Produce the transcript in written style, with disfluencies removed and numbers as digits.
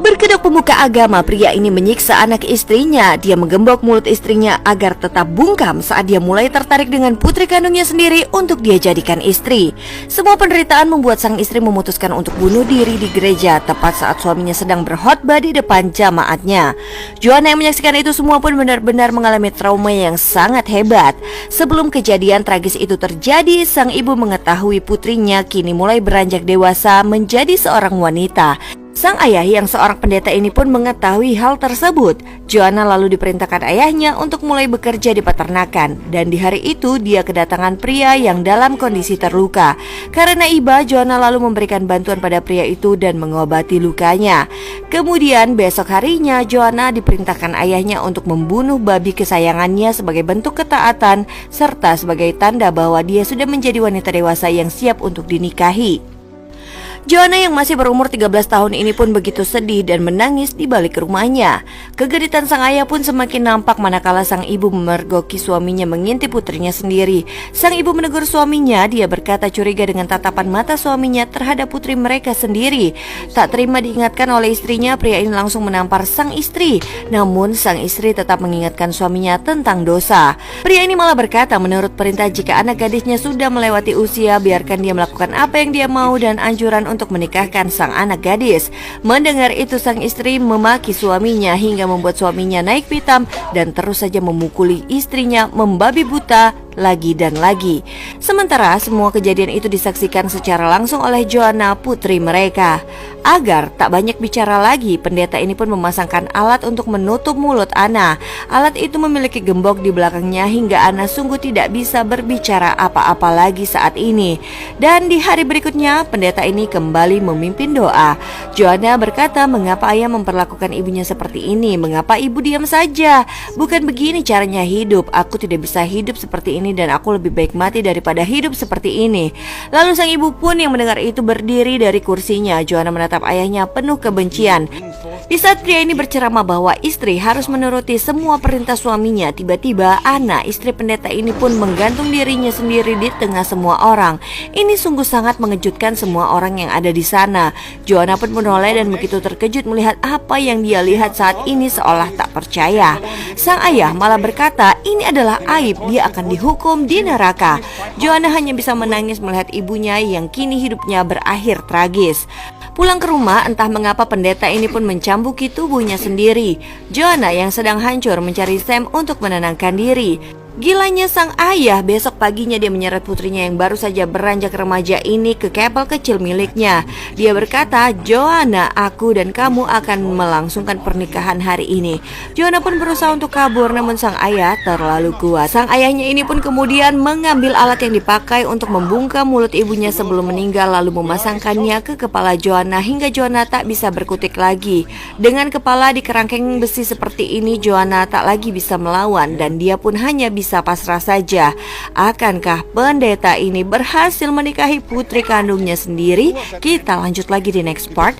Berkedok pemuka agama, pria ini menyiksa anak istrinya. Dia menggembok mulut istrinya agar tetap bungkam saat dia mulai tertarik dengan putri kandungnya sendiri untuk dia jadikan istri. Semua penderitaan membuat sang istri memutuskan untuk bunuh diri di gereja tepat saat suaminya sedang berkhotbah di depan jamaatnya. Joanna yang menyaksikan itu semua pun benar-benar mengalami trauma yang sangat hebat. Sebelum kejadian tragis itu terjadi, sang ibu mengetahui putrinya kini mulai beranjak dewasa menjadi seorang wanita. Sang ayah yang seorang pendeta ini pun mengetahui hal tersebut. Joanna lalu diperintahkan ayahnya untuk mulai bekerja di peternakan. Dan di hari itu dia kedatangan pria yang dalam kondisi terluka. Karena iba, Joanna lalu memberikan bantuan pada pria itu dan mengobati lukanya. Kemudian besok harinya Joanna diperintahkan ayahnya untuk membunuh babi kesayangannya sebagai bentuk ketaatan serta sebagai tanda bahwa dia sudah menjadi wanita dewasa yang siap untuk dinikahi. Joanna yang masih berumur 13 tahun ini pun begitu sedih dan menangis di balik rumahnya. Kegeritan sang ayah pun semakin nampak manakala sang ibu memergoki suaminya mengintip putrinya sendiri. Sang ibu menegur suaminya, dia berkata curiga dengan tatapan mata suaminya terhadap putri mereka sendiri. Tak terima diingatkan oleh istrinya, pria ini langsung menampar sang istri. Namun sang istri tetap mengingatkan suaminya tentang dosa. Pria ini malah berkata menurut perintah jika anak gadisnya sudah melewati usia, biarkan dia melakukan apa yang dia mau dan anjuran untuk menikahkan sang anak gadis. Mendengar itu sang istri memaki suaminya hingga membuat suaminya naik pitam dan terus saja memukuli istrinya membabi buta lagi dan lagi. Sementara semua kejadian itu disaksikan secara langsung oleh Joanna, putri mereka. Agar tak banyak bicara lagi, pendeta ini pun memasangkan alat untuk menutup mulut Anna. Alat itu memiliki gembok di belakangnya hingga Anna sungguh tidak bisa berbicara apa-apa lagi saat ini. Dan di hari berikutnya, pendeta ini kembali memimpin doa. Joanna berkata, mengapa ayah memperlakukan ibunya seperti ini? Mengapa ibu diam saja? Bukan begini caranya hidup. Aku tidak bisa hidup seperti ini dan aku lebih baik mati daripada hidup seperti ini. Lalu sang ibu pun yang mendengar itu berdiri dari kursinya. Joanna menatap ayahnya penuh kebencian. Di saat pria ini berceramah bahwa istri harus menuruti semua perintah suaminya, tiba-tiba Anna, istri pendeta ini pun menggantung dirinya sendiri di tengah semua orang. Ini sungguh sangat mengejutkan semua orang yang ada di sana. Joanna pun menoleh dan begitu terkejut melihat apa yang dia lihat saat ini seolah tak percaya. Sang ayah malah berkata ini adalah aib, dia akan dihukum di neraka. Joanna hanya bisa menangis melihat ibunya yang kini hidupnya berakhir tragis. Pulang ke rumah, entah mengapa pendeta ini pun mencambuki tubuhnya sendiri. Joanna yang sedang hancur mencari Sam untuk menenangkan diri. Gilanya sang ayah, besok paginya dia menyeret putrinya yang baru saja beranjak remaja ini ke kapel kecil miliknya. Dia berkata, Joanna, aku dan kamu akan melangsungkan pernikahan hari ini. Joanna pun berusaha untuk kabur, namun sang ayah terlalu kuat. Sang ayahnya ini pun kemudian mengambil alat yang dipakai untuk membungkam mulut ibunya sebelum meninggal, lalu memasangkannya ke kepala Joanna hingga Joanna tak bisa berkutik lagi. Dengan kepala di kerangkeng besi seperti ini, Joanna tak lagi bisa melawan dan dia pun hanya bisa pasrah saja. Akankah pendeta ini berhasil menikahi putri kandungnya sendiri? Kita lanjut lagi di next part.